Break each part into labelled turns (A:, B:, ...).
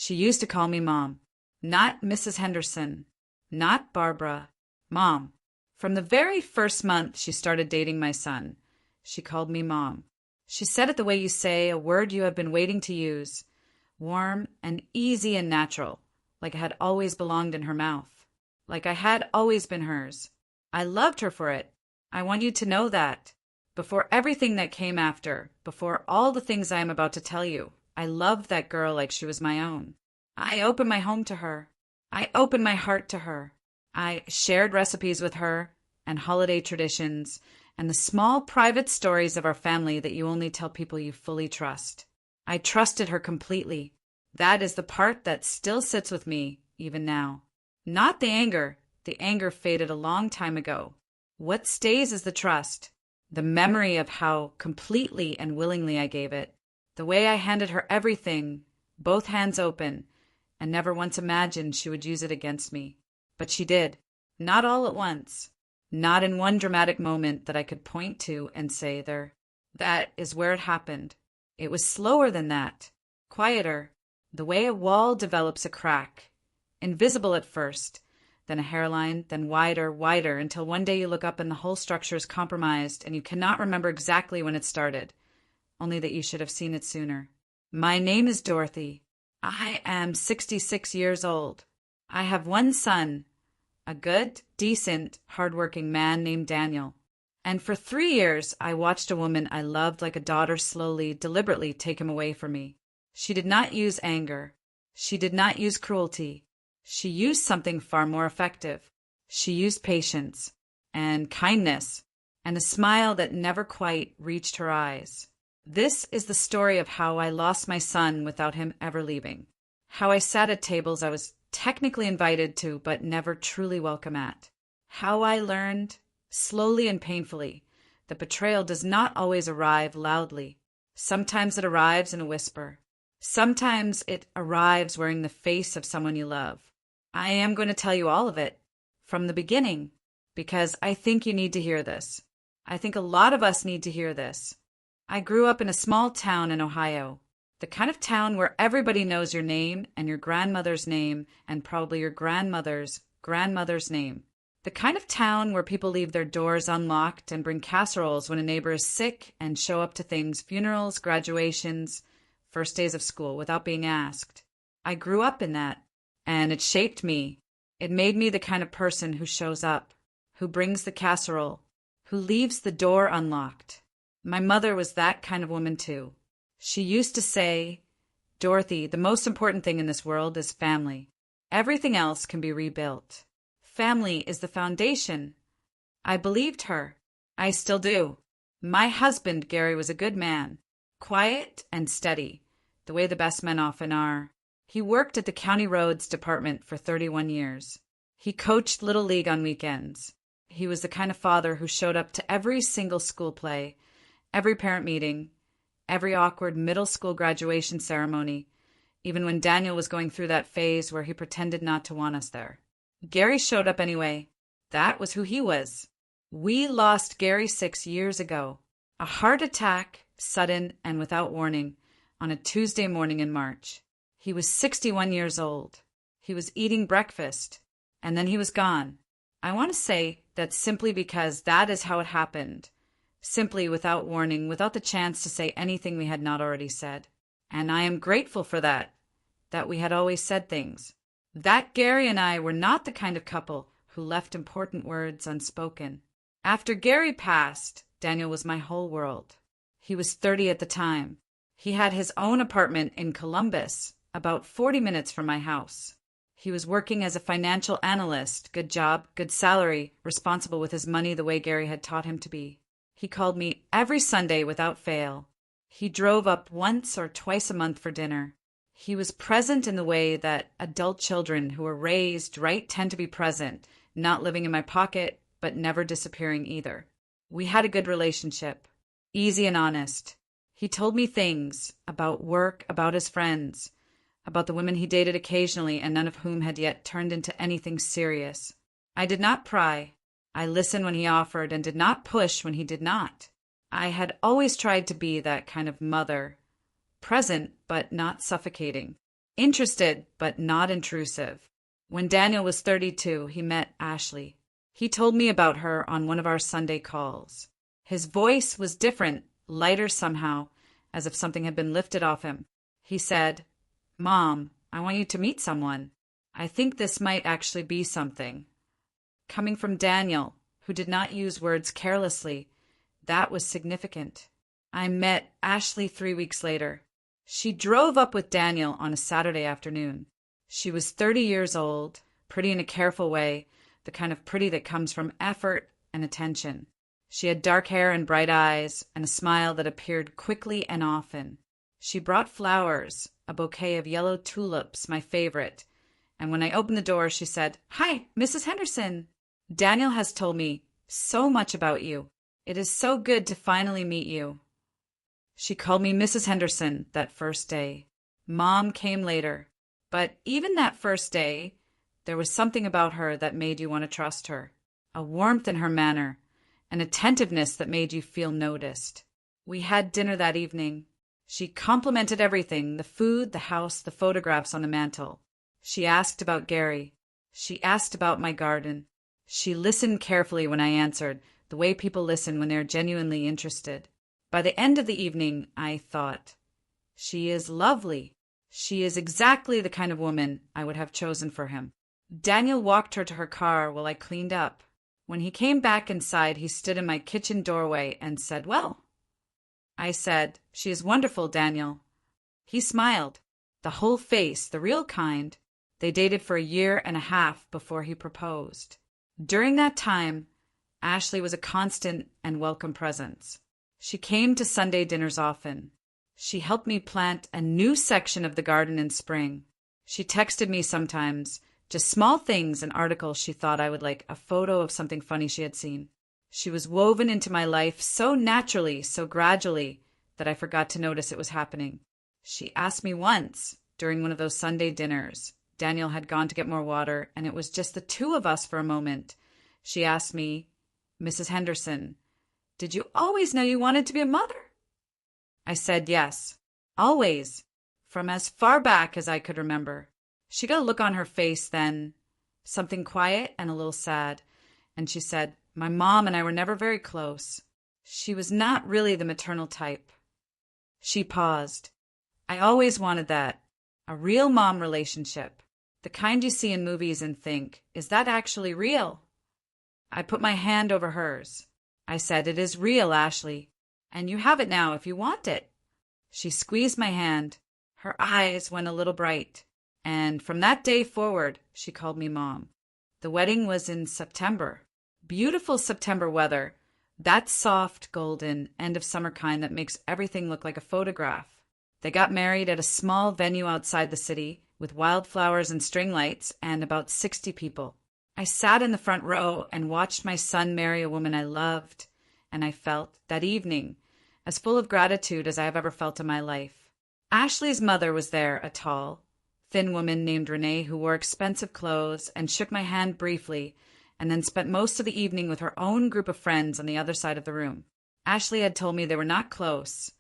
A: She used to call me Mom. Not Mrs. Henderson. Not Barbara. Mom. From the very first month she started dating my son, she called me Mom. She said it the way you say a word you have been waiting to use. Warm and easy and natural, like I had always belonged in her mouth. Like I had always been hers. I loved her for it. I want you to know that. Before everything that came after, before all the things I am about to tell you, I loved that girl like she was my own. I opened my home to her. I opened my heart to her. I shared recipes with her and holiday traditions and the small private stories of our family that you only tell people you fully trust. I trusted her completely. That is the part that still sits with me even now. Not the anger. The anger faded a long time ago. What stays is the trust, the memory of how completely and willingly I gave it, the way I handed her everything, both hands open, and never once imagined she would use it against me. But she did. Not all at once. Not in one dramatic moment that I could point to and say that is where it happened. It was slower than that. Quieter. The way a wall develops a crack. Invisible at first. Then a hairline, then wider, until one day you look up and the whole structure is compromised and you cannot remember exactly when it started. Only that you should have seen it sooner. My name is Dorothy. I am 66 years old. I have one son, a good, decent, hard-working man named Daniel. And for 3 years, I watched a woman I loved like a daughter slowly, deliberately take him away from me. She did not use anger. She did not use cruelty. She used something far more effective. She used patience and kindness and a smile that never quite reached her eyes. This is the story of how I lost my son without him ever leaving. How I sat at tables I was technically invited to but never truly welcome at. How I learned, slowly and painfully, that betrayal does not always arrive loudly. Sometimes it arrives in a whisper. Sometimes it arrives wearing the face of someone you love. I am going to tell you all of it, from the beginning, because I think you need to hear this. I think a lot of us need to hear this. I grew up in a small town in Ohio, the kind of town where everybody knows your name and your grandmother's name and probably your grandmother's name. The kind of town where people leave their doors unlocked and bring casseroles when a neighbor is sick and show up to things, funerals, graduations, first days of school without being asked. I grew up in that, and it shaped me. It made me the kind of person who shows up, who brings the casserole, who leaves the door unlocked. My mother was that kind of woman too. She used to say, Dorothy, the most important thing in this world is family. Everything else can be rebuilt. Family is the foundation. I believed her. I still do. My husband, Gary, was a good man, quiet and steady, the way the best men often are. He worked at the county roads department for 31 years. He coached Little League on weekends. He was the kind of father who showed up to every single school play, every parent meeting, every awkward middle school graduation ceremony, even when Daniel was going through that phase where he pretended not to want us there. Gary showed up anyway. That was who he was. We lost Gary 6 years ago. A heart attack, sudden and without warning, on a Tuesday morning in March. He was 61 years old. He was eating breakfast, and then he was gone. I want to say that simply because that is how it happened. Simply without warning, without the chance to say anything we had not already said. And I am grateful for that we had always said things. That Gary and I were not the kind of couple who left important words unspoken. After Gary passed, Daniel was my whole world. He was 30 at the time. He had his own apartment in Columbus, about 40 minutes from my house. He was working as a financial analyst, good job, good salary, responsible with his money the way Gary had taught him to be. He called me every Sunday without fail. He drove up once or twice a month for dinner. He was present in the way that adult children who are raised right tend to be present, not living in my pocket, but never disappearing either. We had a good relationship, easy and honest. He told me things about work, about his friends, about the women he dated occasionally and none of whom had yet turned into anything serious. I did not pry. I listened when he offered and did not push when he did not. I had always tried to be that kind of mother, present but not suffocating, interested but not intrusive. When Daniel was 32, he met Ashley. He told me about her on one of our Sunday calls. His voice was different, lighter somehow, as if something had been lifted off him. He said, "Mom, I want you to meet someone. I think this might actually be something." Coming from Daniel, who did not use words carelessly, that was significant. I met Ashley 3 weeks later. She drove up with Daniel on a Saturday afternoon. She was 30 years old, pretty in a careful way, the kind of pretty that comes from effort and attention. She had dark hair and bright eyes, and a smile that appeared quickly and often. She brought flowers, a bouquet of yellow tulips, my favorite, and when I opened the door, she said, "Hi, Mrs. Henderson. Daniel has told me so much about you. It is so good to finally meet you." She called me Mrs. Henderson that first day. Mom came later. But even that first day, there was something about her that made you want to trust her. A warmth in her manner, an attentiveness that made you feel noticed. We had dinner that evening. She complimented everything, the food, the house, the photographs on the mantel. She asked about Gary. She asked about my garden. She listened carefully when I answered, the way people listen when they're genuinely interested. By the end of the evening, I thought, she is lovely. She is exactly the kind of woman I would have chosen for him. Daniel walked her to her car while I cleaned up. When he came back inside, he stood in my kitchen doorway and said, "Well." I said, "She is wonderful, Daniel." He smiled, the whole face, the real kind. They dated for 1.5 years before he proposed. During that time, Ashley was a constant and welcome presence. She came to Sunday dinners often. She helped me plant a new section of the garden in spring. She texted me sometimes, just small things, an article she thought I would like, a photo of something funny she had seen. She was woven into my life so naturally, so gradually, that I forgot to notice it was happening. She asked me once, during one of those Sunday dinners, Daniel had gone to get more water, and it was just the two of us for a moment. She asked me, "Mrs. Henderson, did you always know you wanted to be a mother?" I said yes, always, from as far back as I could remember. She got a look on her face then, something quiet and a little sad, and she said, "My mom and I were never very close. She was not really the maternal type." She paused. "I always wanted that, a real mom relationship, the kind you see in movies and think, is that actually real?" I put my hand over hers. I said, "It is real, Ashley. And you have it now if you want it." She squeezed my hand. Her eyes went a little bright. And from that day forward, she called me Mom. The wedding was in September. Beautiful September weather. That soft, golden, end-of-summer kind that makes everything look like a photograph. They got married at a small venue outside the city with wildflowers and string lights and about 60 people. I sat in the front row and watched my son marry a woman I loved, and I felt, that evening, as full of gratitude as I have ever felt in my life. Ashley's mother was there, a tall, thin woman named Renee who wore expensive clothes and shook my hand briefly and then spent most of the evening with her own group of friends on the other side of the room. Ashley had told me they were not close,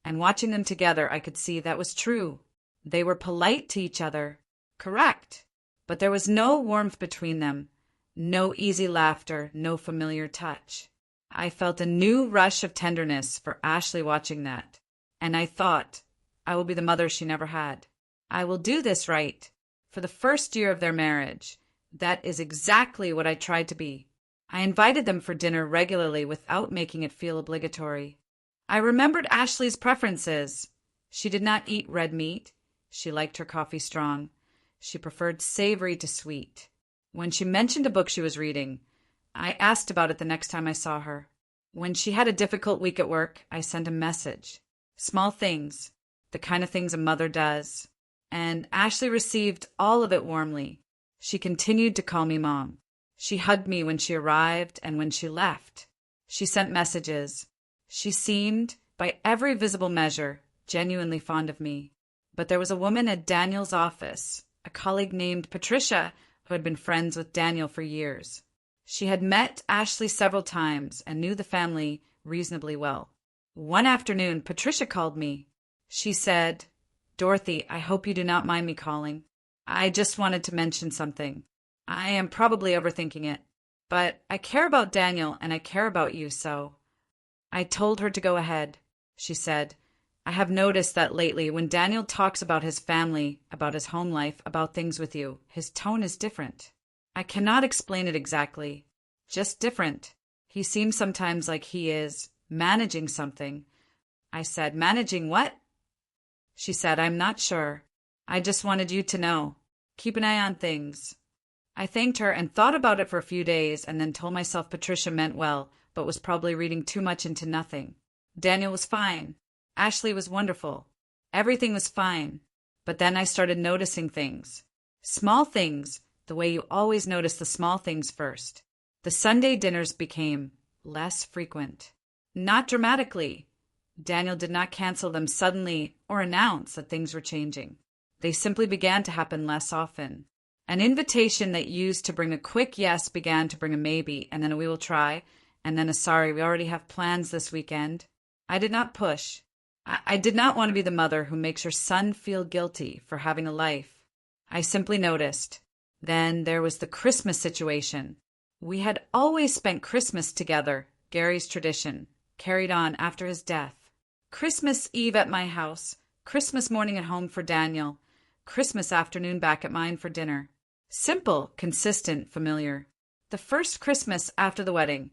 A: and watching them together I could see that was true. They were polite to each other, correct, but there was no warmth between them, no easy laughter, no familiar touch. I felt a new rush of tenderness for Ashley watching that, and I thought, I will be the mother she never had. I will do this right. For the first year of their marriage, that is exactly what I tried to be. I invited them for dinner regularly without making it feel obligatory. I remembered Ashley's preferences. She did not eat red meat. She liked her coffee strong. She preferred savory to sweet. When she mentioned a book she was reading, I asked about it the next time I saw her. When she had a difficult week at work, I sent a message. Small things, the kind of things a mother does. And Ashley received all of it warmly. She continued to call me Mom. She hugged me when she arrived and when she left. She sent messages. She seemed, by every visible measure, genuinely fond of me. But there was a woman at Daniel's office, a colleague named Patricia, who had been friends with Daniel for years. She had met Ashley several times and knew the family reasonably well. One afternoon, Patricia called me. She said, Dorothy, I hope you do not mind me calling. I just wanted to mention something. I am probably overthinking it, but I care about Daniel and I care about you, so. I told her to go ahead. She said, I have noticed that lately when Daniel talks about his family, about his home life, about things with you, his tone is different. I cannot explain it exactly, just different. He seems sometimes like he is managing something. I said, managing what? She said, I'm not sure. I just wanted you to know. Keep an eye on things. I thanked her and thought about it for a few days and then told myself Patricia meant well, but was probably reading too much into nothing. Daniel was fine. Ashley was wonderful. Everything was fine. But then I started noticing things. Small things, the way you always notice the small things first. The Sunday dinners became less frequent. Not dramatically. Daniel did not cancel them suddenly or announce that things were changing. They simply began to happen less often. An invitation that used to bring a quick yes began to bring a maybe, and then a we will try, and then a sorry, we already have plans this weekend. I did not push. I did not want to be the mother who makes her son feel guilty for having a life. I simply noticed. Then there was the Christmas situation. We had always spent Christmas together, Gary's tradition, carried on after his death. Christmas Eve at my house, Christmas morning at home for Daniel, Christmas afternoon back at mine for dinner. Simple, consistent, familiar. The first Christmas after the wedding,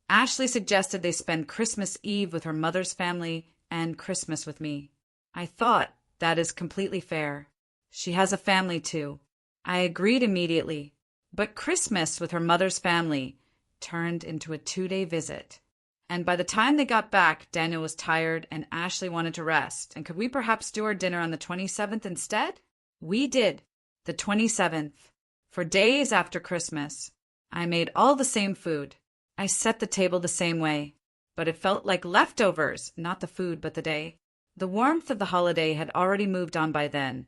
A: Ashley suggested they spend Christmas Eve with her mother's family and Christmas with me. I thought that is completely fair. She has a family too. I agreed immediately. But Christmas with her mother's family turned into a 2-day visit. And by the time they got back, Daniel was tired and Ashley wanted to rest. And could we perhaps do our dinner on the 27th instead? We did. The 27th. For days after Christmas, I made all the same food. I set the table the same way. But it felt like leftovers, not the food, but the day. The warmth of the holiday had already moved on by then,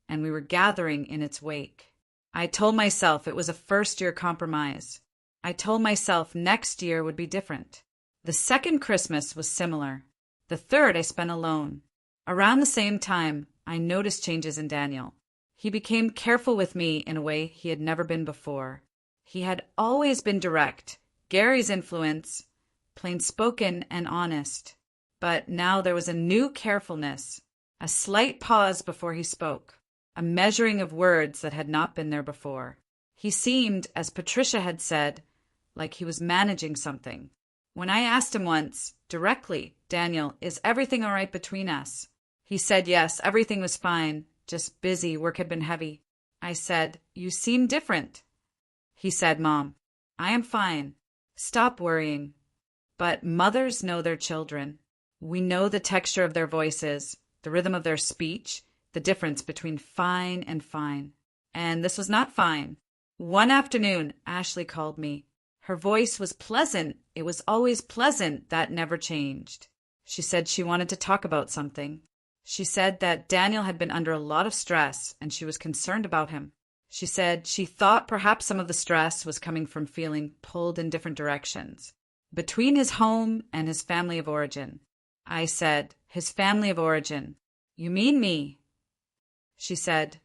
A: and we were gathering in its wake. I told myself it was a first-year compromise. I told myself next year would be different. The second Christmas was similar. The third I spent alone. Around the same time, I noticed changes in Daniel. He became careful with me in a way he had never been before. He had always been direct, Gary's influence, plain-spoken and honest. But now there was a new carefulness, a slight pause before he spoke, a measuring of words that had not been there before. He seemed, as Patricia had said, like he was managing something. When I asked him once, directly, Daniel, is everything all right between us? He said yes, everything was fine, just busy, work had been heavy. I said, you seem different. He said, Mom, I am fine. Stop worrying. But mothers know their children. We know the texture of their voices, the rhythm of their speech, the difference between fine and fine. And this was not fine. One afternoon, Ashley called me. Her voice was pleasant. It was always pleasant. That never changed. She said she wanted to talk about something. She said that Daniel had been under a lot of stress and she was concerned about him. She said she thought perhaps some of the stress was coming from feeling pulled in different directions. Between his home and his family of origin. I said, his family of origin. You mean me? She said,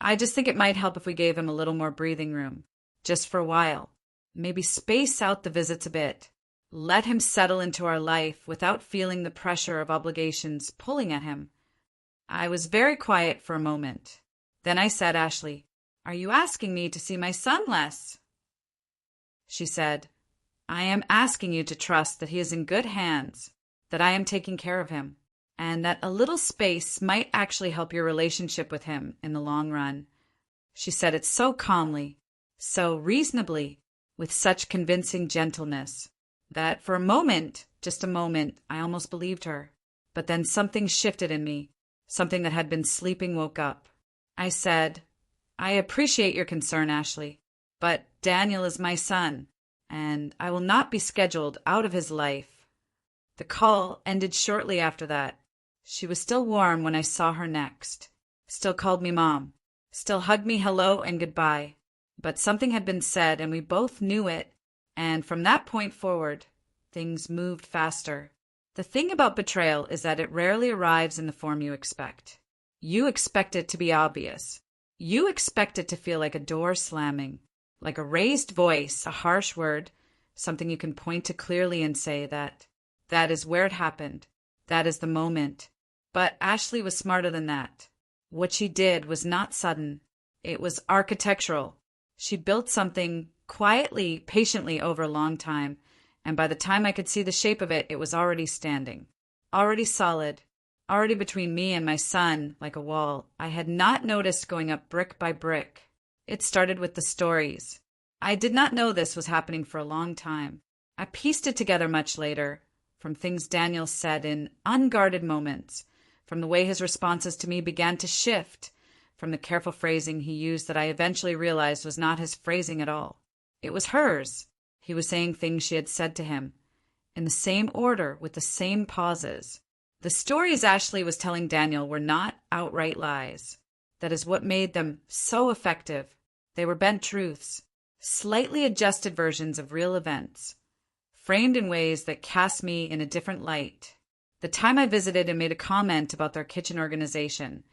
A: I just think it might help if we gave him a little more breathing room. Just for a while. Maybe space out the visits a bit. Let him settle into our life without feeling the pressure of obligations pulling at him. I was very quiet for a moment. Then I said, Ashley, are you asking me to see my son less? She said, I am asking you to trust that he is in good hands, that I am taking care of him, and that a little space might actually help your relationship with him in the long run. She said it so calmly, so reasonably, with such convincing gentleness, that for a moment, just a moment, I almost believed her. But then something shifted in me, something that had been sleeping woke up. I said, I appreciate your concern, Ashley, but Daniel is my son, and I will not be scheduled out of his life. The call ended shortly after that. She was still warm when I saw her next, still called me Mom, still hugged me hello and goodbye. But something had been said, and we both knew it, and from that point forward, things moved faster. The thing about betrayal is that it rarely arrives in the form you expect. You expect it to be obvious. You expect it to feel like a door slamming, like a raised voice, a harsh word, something you can point to clearly and say that is where it happened. That is the moment. But Ashley was smarter than that. What she did was not sudden. It was architectural. She built something quietly, patiently over a long time, and by the time I could see the shape of it, it was already standing, already solid, already between me and my son like a wall. I had not noticed going up brick by brick. It started with the stories. I did not know this was happening for a long time. I pieced it together much later, from things Daniel said in unguarded moments, from the way his responses to me began to shift, from the careful phrasing he used that I eventually realized was not his phrasing at all. It was hers. He was saying things she had said to him, in the same order, with the same pauses. The stories Ashley was telling Daniel were not outright lies. That is what made them so effective. They were bent truths, slightly adjusted versions of real events, framed in ways that cast me in a different light. The time I visited and made a comment about their kitchen organization,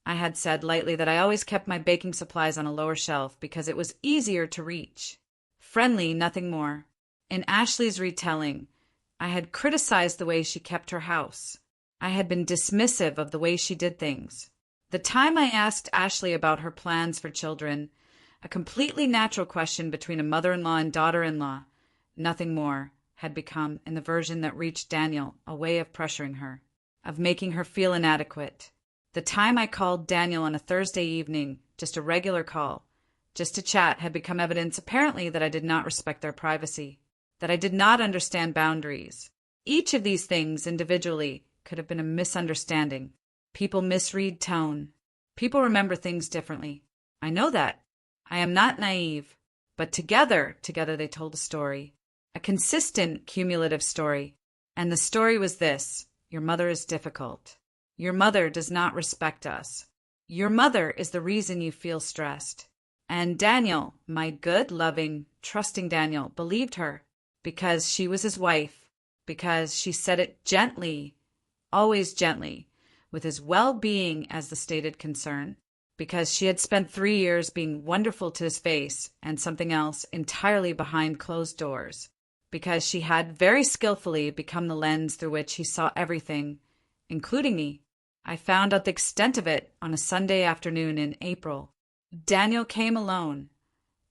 A: I had said lightly that I always kept my baking supplies on a lower shelf because it was easier to reach. Friendly, nothing more. In Ashley's retelling, I had criticized the way she kept her house. I had been dismissive of the way she did things. The time I asked Ashley about her plans for children, a completely natural question between a mother-in-law and daughter-in-law, nothing more, had become, in the version that reached Daniel, a way of pressuring her, of making her feel inadequate. The time I called Daniel on a Thursday evening, just a regular call, just to chat, had become evidence apparently that I did not respect their privacy, that I did not understand boundaries. Each of these things individually could have been a misunderstanding. People misread tone. People remember things differently. I know that. I am not naive. But together they told a story. A consistent, cumulative story. And the story was this: your mother is difficult. Your mother does not respect us. Your mother is the reason you feel stressed. And Daniel, my good, loving, trusting Daniel, believed her because she was his wife, because she said it gently, always gently, with his well-being as the stated concern, because she had spent 3 years being wonderful to his face and something else entirely behind closed doors, because she had very skillfully become the lens through which he saw everything, including me. I found out the extent of it on a Sunday afternoon in April. Daniel came alone.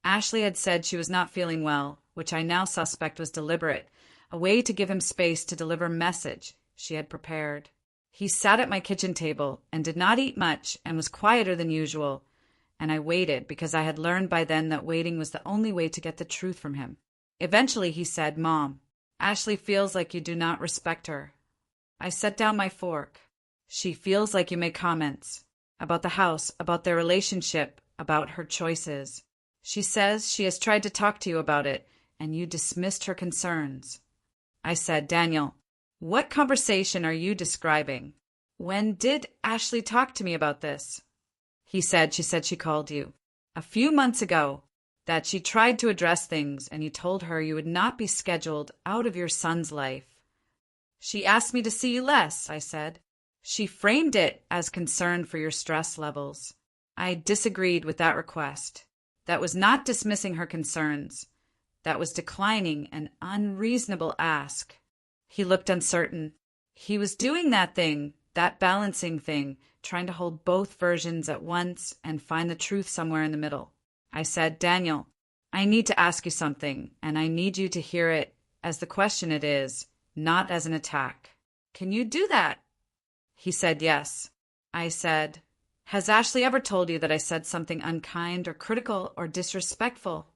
A: Ashley had said she was not feeling well, which I now suspect was deliberate, a way to give him space to deliver a message she had prepared. He sat at my kitchen table and did not eat much and was quieter than usual, and I waited because I had learned by then that waiting was the only way to get the truth from him. Eventually he said, "Mom, Ashley feels like you do not respect her." I set down my fork. "She feels like you make comments about the house, about their relationship, about her choices. She says she has tried to talk to you about it, and you dismissed her concerns." I said, "Daniel, what conversation are you describing? When did Ashley talk to me about this?" He said, "She said she called you a few months ago, that she tried to address things, and you told her you would not be scheduled out of your son's life." "She asked me to see you less," I said. "She framed it as concern for your stress levels." I disagreed with that request. That was not dismissing her concerns. That was declining an unreasonable ask. He looked uncertain. He was doing that thing, that balancing thing, trying to hold both versions at once and find the truth somewhere in the middle. I said, "Daniel, I need to ask you something, and I need you to hear it as the question it is, not as an attack. Can you do that?" He said yes. I said, "Has Ashley ever told you that I said something unkind or critical or disrespectful?"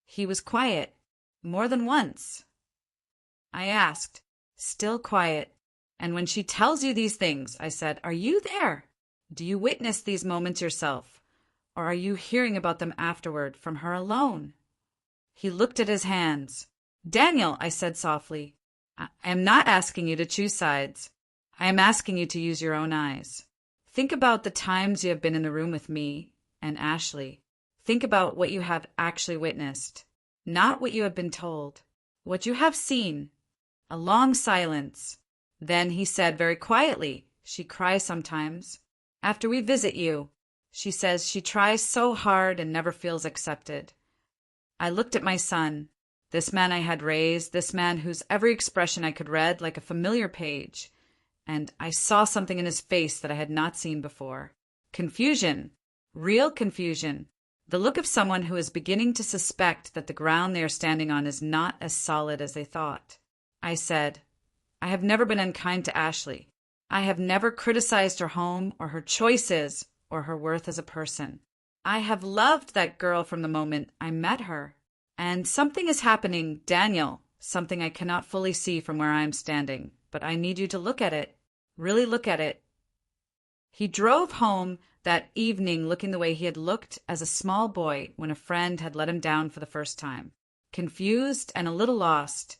A: He was quiet. "More than once." I asked, still quiet, "And when she tells you these things," I said, "are you there? Do you witness these moments yourself? Or are you hearing about them afterward from her alone?" He looked at his hands. "Daniel," I said softly, "I am not asking you to choose sides. I am asking you to use your own eyes. Think about the times you have been in the room with me and Ashley. Think about what you have actually witnessed, not what you have been told, what you have seen." A long silence. Then he said very quietly, "She cries sometimes. After we visit you, she says she tries so hard and never feels accepted. I looked at my son, this man I had raised, this man whose every expression I could read like a familiar page, and I saw something in his face that I had not seen before. Confusion, real confusion, the look of someone who is beginning to suspect that the ground they are standing on is not as solid as they thought. I said, I have never been unkind to Ashley. I have never criticized her home or her choices or her worth as a person. I have loved that girl from the moment I met her. And something is happening, Daniel, something I cannot fully see from where I am standing, but I need you to look at it, really look at it. He drove home that evening looking the way he had looked as a small boy when a friend had let him down for the first time, confused and a little lost,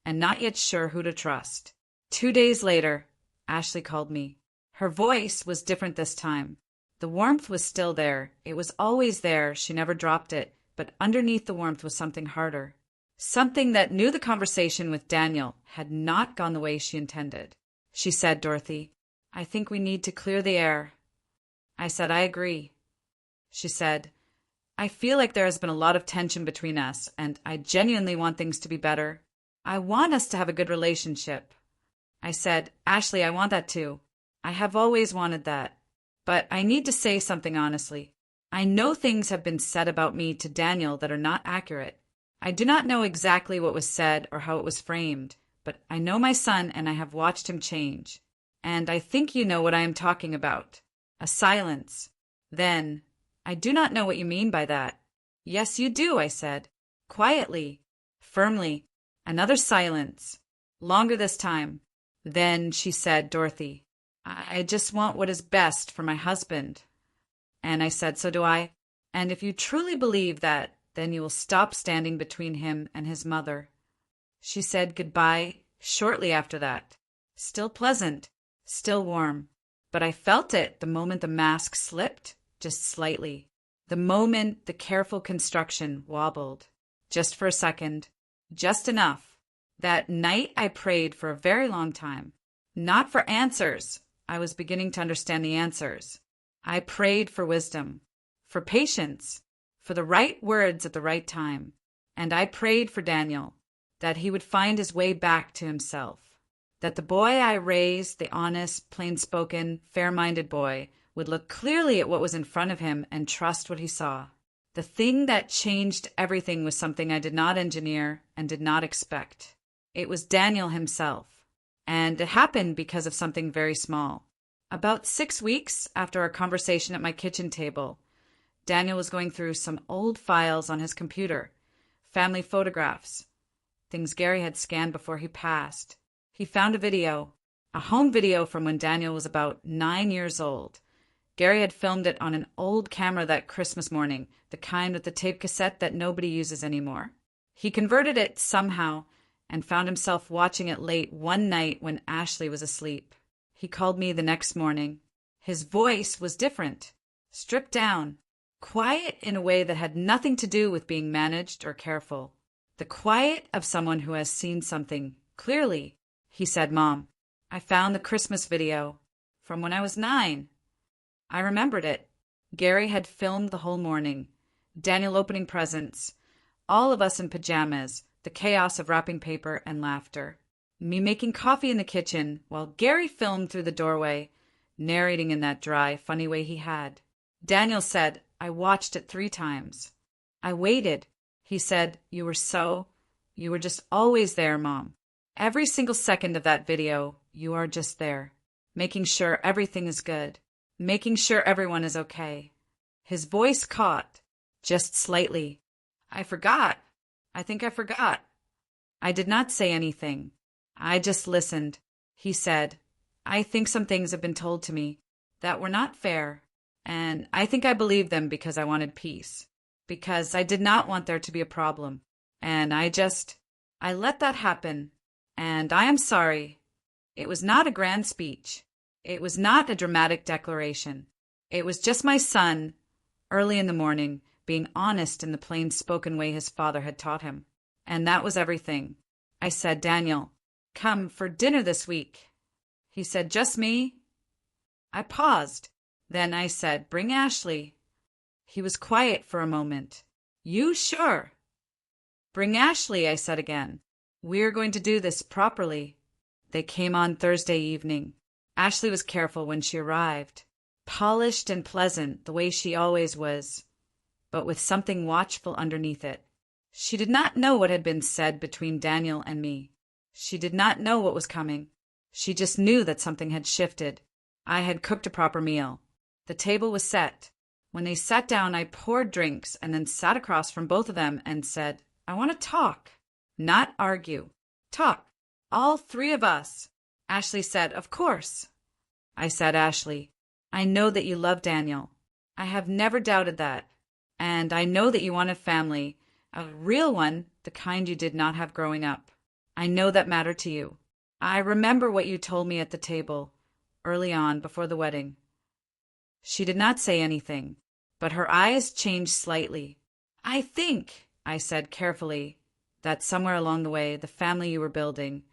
A: and not yet sure who to trust. 2 days later, Ashley called me. Her voice was different this time. The warmth was still there. It was always there. She never dropped it. But underneath the warmth was something harder. Something that knew the conversation with Daniel had not gone the way she intended. She said, Dorothy, I think we need to clear the air. I said, I agree. She said, I feel like there has been a lot of tension between us, and I genuinely want things to be better. I want us to have a good relationship. I said, Ashley, I want that too. I have always wanted that. But I need to say something honestly. I know things have been said about me to Daniel that are not accurate. I do not know exactly what was said or how it was framed, but I know my son and I have watched him change. And I think you know what I am talking about. A silence. Then, I do not know what you mean by that. Yes, you do, I said. Quietly, firmly. Another silence. Longer this time. Then she said, Dorothy, I just want what is best for my husband. And I said, so do I. And if you truly believe that, then you will stop standing between him and his mother. She said goodbye shortly after that. Still pleasant, still warm. But I felt it the moment the mask slipped, just slightly. The moment the careful construction wobbled. Just for a second. Just enough. That night I prayed for a very long time. Not for answers. I was beginning to understand the answers. I prayed for wisdom, for patience, for the right words at the right time. And I prayed for Daniel, that he would find his way back to himself. That the boy I raised, the honest, plain-spoken, fair-minded boy, would look clearly at what was in front of him and trust what he saw. The thing that changed everything was something I did not engineer and did not expect. It was Daniel himself. And it happened because of something very small. About 6 weeks after our conversation at my kitchen table, Daniel was going through some old files on his computer, family photographs, things Gary had scanned before he passed. He found a video, a home video from when Daniel was about 9 years old. Gary had filmed it on an old camera that Christmas morning, the kind with the tape cassette that nobody uses anymore. He converted it somehow and found himself watching it late one night when Ashley was asleep. He called me the next morning. His voice was different, stripped down, quiet in a way that had nothing to do with being managed or careful. The quiet of someone who has seen something clearly. He said, Mom, I found the Christmas video from when I was 9. I remembered it. Gary had filmed the whole morning. Daniel opening presents. All of us in pajamas, the chaos of wrapping paper and laughter. Me making coffee in the kitchen while Gary filmed through the doorway, narrating in that dry, funny way he had. Daniel said, I watched it 3 times. I waited. He said, you were just always there, Mom. Every single second of that video, you are just there, making sure everything is good, making sure everyone is okay. His voice caught, just slightly. I forgot. I think I forgot. I did not say anything. I just listened. He said, I think some things have been told to me that were not fair, and I think I believed them because I wanted peace, because I did not want there to be a problem, and I let that happen, and I am sorry. It was not a grand speech. It was not a dramatic declaration. It was just my son, early in the morning, being honest in the plain-spoken way his father had taught him. And that was everything. I said, Daniel, come for dinner this week. He said, just me? I paused. Then I said, "Bring Ashley." He was quiet for a moment. "You sure?" "Bring Ashley," I said again. "We're going to do this properly." They came on Thursday evening. Ashley was careful when she arrived. Polished and pleasant, the way she always was, but with something watchful underneath it. She did not know what had been said between Daniel and me. She did not know what was coming. She just knew that something had shifted. I had cooked a proper meal. The table was set. When they sat down, I poured drinks and then sat across from both of them and said, "I want to talk, not argue. Talk. All three of us." Ashley said, "Of course." I said, "Ashley, I know that you love Daniel. I have never doubted that. And I know that you want a family, a real one, the kind you did not have growing up. I know that mattered to you. I remember what you told me at the table, early on, before the wedding." She did not say anything, but her eyes changed slightly. "I think," I said carefully, "that somewhere along the way, the family you were building,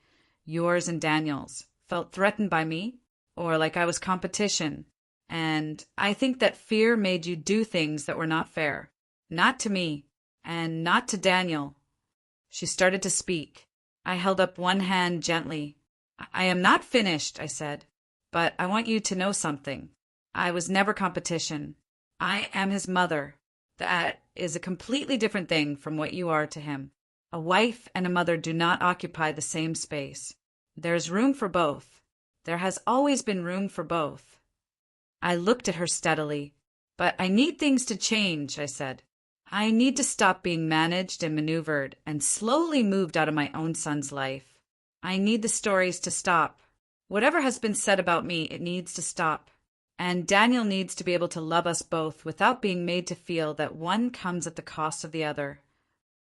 A: yours and Daniel's, felt threatened by me, or like I was competition. And I think that fear made you do things that were not fair. Not to me, and not to Daniel." She started to speak. I held up one hand gently. "I am not finished," I said, "but I want you to know something. I was never competition. I am his mother. That is a completely different thing from what you are to him. A wife and a mother do not occupy the same space. There's room for both. There has always been room for both." I looked at her steadily. "But I need things to change," I said. "I need to stop being managed and maneuvered and slowly moved out of my own son's life. I need the stories to stop. Whatever has been said about me, it needs to stop. And Daniel needs to be able to love us both without being made to feel that one comes at the cost of the other."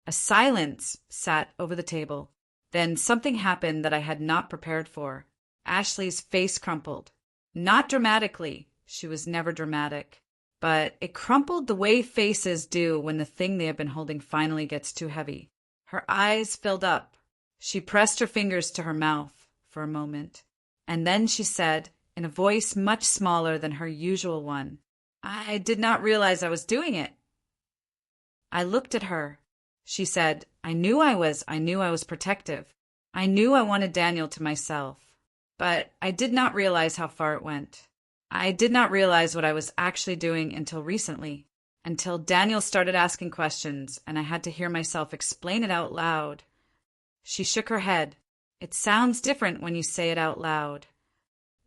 A: A silence sat over the table. Then something happened that I had not prepared for. Ashley's face crumpled. Not dramatically. She was never dramatic. But it crumpled the way faces do when the thing they have been holding finally gets too heavy. Her eyes filled up. She pressed her fingers to her mouth for a moment. And then she said, in a voice much smaller than her usual one, "I did not realize I was doing it." I looked at her. She said, I knew I was protective. I knew I wanted Daniel to myself. But I did not realize how far it went. I did not realize what I was actually doing until recently, until Daniel started asking questions and I had to hear myself explain it out loud." She shook her head. "It sounds different when you say it out loud."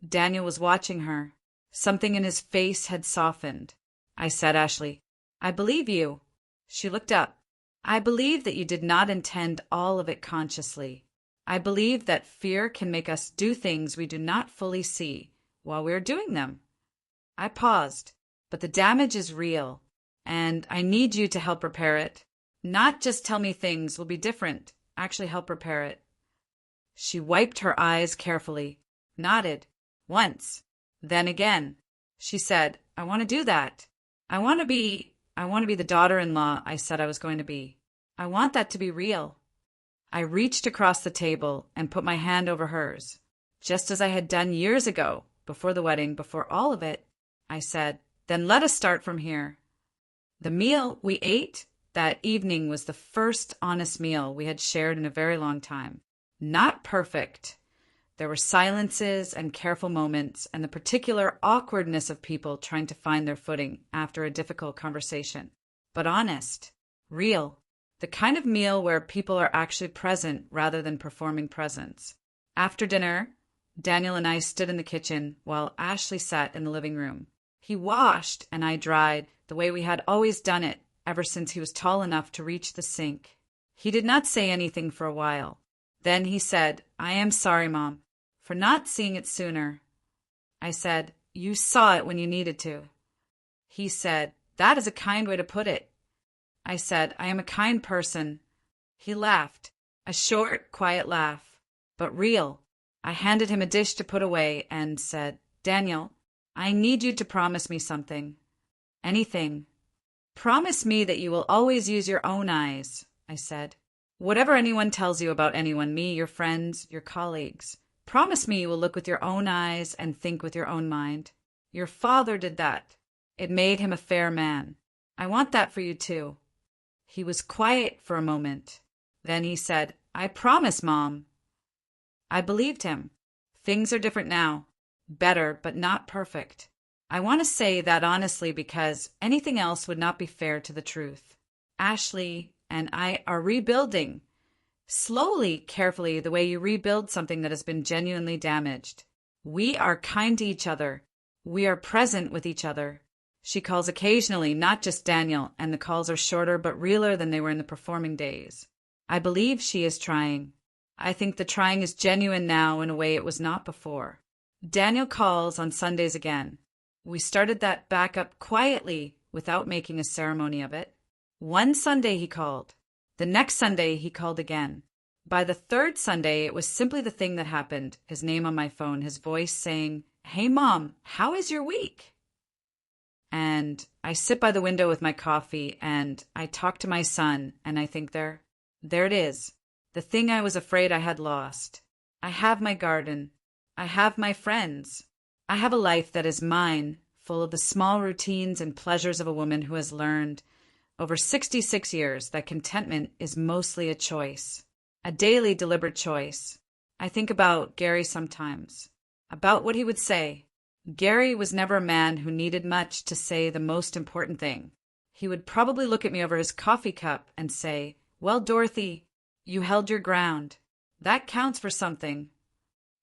A: Daniel was watching her. Something in his face had softened. I said, "Ashley, I believe you." She looked up. "I believe that you did not intend all of it consciously. I believe that fear can make us do things we do not fully see while we are doing them." I paused. "But the damage is real, and I need you to help repair it. Not just tell me things will be different, actually help repair it." She wiped her eyes carefully, nodded. Once, then again. She said, "I want to do that. I want to be the daughter-in-law I said I was going to be. I want that to be real." I reached across the table and put my hand over hers, just as I had done years ago, before the wedding, before all of it. I said, "Then let us start from here." The meal we ate that evening was the first honest meal we had shared in a very long time. Not perfect. There were silences and careful moments and the particular awkwardness of people trying to find their footing after a difficult conversation. But honest, real, the kind of meal where people are actually present rather than performing presence. After dinner, Daniel and I stood in the kitchen while Ashley sat in the living room. He washed and I dried the way we had always done it ever since he was tall enough to reach the sink. He did not say anything for a while. Then he said, "I am sorry, Mom, for not seeing it sooner." I said, "You saw it when you needed to." He said, "That is a kind way to put it." I said, "I am a kind person." He laughed, a short, quiet laugh, but real. I handed him a dish to put away and said, "Daniel, I need you to promise me something." "Anything." "Promise me that you will always use your own eyes," I said. "Whatever anyone tells you about anyone, me, your friends, your colleagues, promise me you will look with your own eyes and think with your own mind. Your father did that. It made him a fair man. I want that for you too." He was quiet for a moment. Then he said, "I promise, Mom." I believed him. Things are different now. Better, but not perfect. I want to say that honestly because anything else would not be fair to the truth. Ashley and I are rebuilding. Slowly, carefully, the way you rebuild something that has been genuinely damaged. We are kind to each other. We are present with each other. She calls occasionally, not just Daniel, and the calls are shorter but realer than they were in the performing days. I believe she is trying. I think the trying is genuine now in a way it was not before. Daniel calls on Sundays again. We started that back up quietly without making a ceremony of it. One Sunday he called. The next Sunday he called again. By the third Sunday, it was simply the thing that happened, his name on my phone, his voice saying, "Hey, Mom, how is your week?" And I sit by the window with my coffee and I talk to my son and I think there it is. The thing I was afraid I had lost. I have my garden. I have my friends. I have a life that is mine, full of the small routines and pleasures of a woman who has learned over 66 years that contentment is mostly a choice, a daily deliberate choice. I think about Gary sometimes, about what he would say. Gary was never a man who needed much to say the most important thing. He would probably look at me over his coffee cup and say, "Well, Dorothy, you held your ground. That counts for something."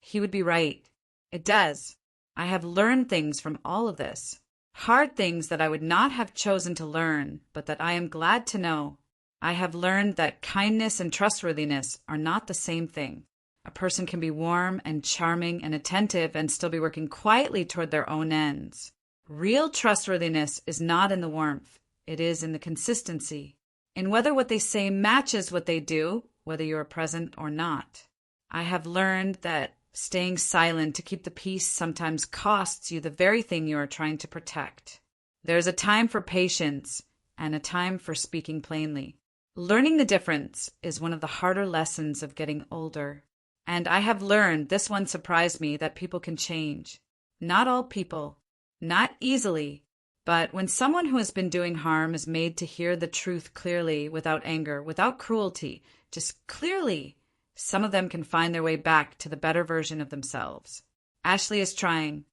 A: He would be right. It does. I have learned things from all of this. Hard things that I would not have chosen to learn, but that I am glad to know. I have learned that kindness and trustworthiness are not the same thing. A person can be warm and charming and attentive and still be working quietly toward their own ends. Real trustworthiness is not in the warmth. It is in the consistency, in whether what they say matches what they do, whether you are present or not. I have learned that staying silent to keep the peace sometimes costs you the very thing you are trying to protect. There's a time for patience and a time for speaking plainly. Learning the difference is one of the harder lessons of getting older. And I have learned, this one surprised me, that people can change. Not all people, not easily, but when someone who has been doing harm is made to hear the truth clearly, without anger, without cruelty, just clearly, some of them can find their way back to the better version of themselves. Ashley is trying.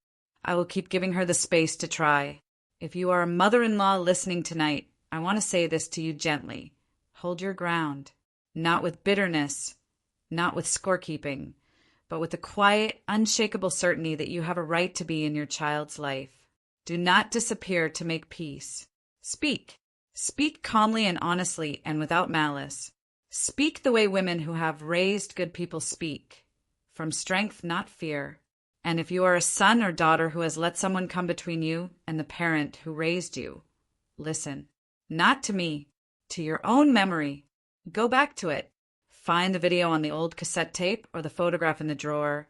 A: I will keep giving her the space to try. If you are a mother-in-law listening tonight, I want to say this to you gently. Hold your ground, not with bitterness, not with scorekeeping, but with the quiet, unshakable certainty that you have a right to be in your child's life. Do not disappear to make peace. Speak. Speak calmly and honestly and without malice. Speak the way women who have raised good people speak, from strength, not fear. And if you are a son or daughter who has let someone come between you and the parent who raised you, listen, not to me, to your own memory. Go back to it. Find the video on the old cassette tape or the photograph in the drawer,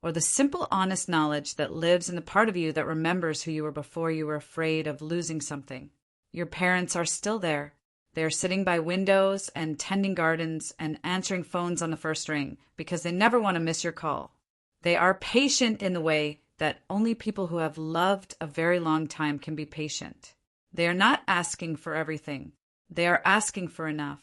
A: or the simple, honest knowledge that lives in the part of you that remembers who you were before you were afraid of losing something. Your parents are still there. They are sitting by windows and tending gardens and answering phones on the first ring because they never want to miss your call. They are patient in the way that only people who have loved a very long time can be patient. They are not asking for everything. They are asking for enough.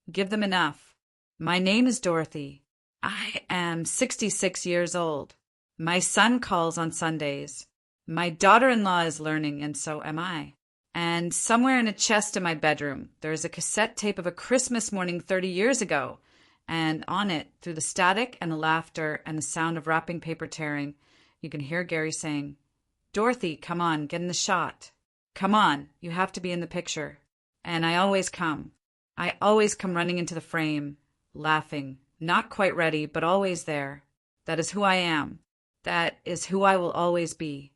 A: Give them enough. My name is Dorothy. I am 66 years old. My son calls on Sundays. My daughter-in-law is learning, and so am I. And somewhere in a chest in my bedroom, there is a cassette tape of a Christmas morning 30 years ago, and on it, through the static and the laughter and the sound of wrapping paper tearing, you can hear Gary saying, "Dorothy, come on, get in the shot. Come on, you have to be in the picture." And I always come. I always come running into the frame, laughing, not quite ready, but always there. That is who I am. That is who I will always be.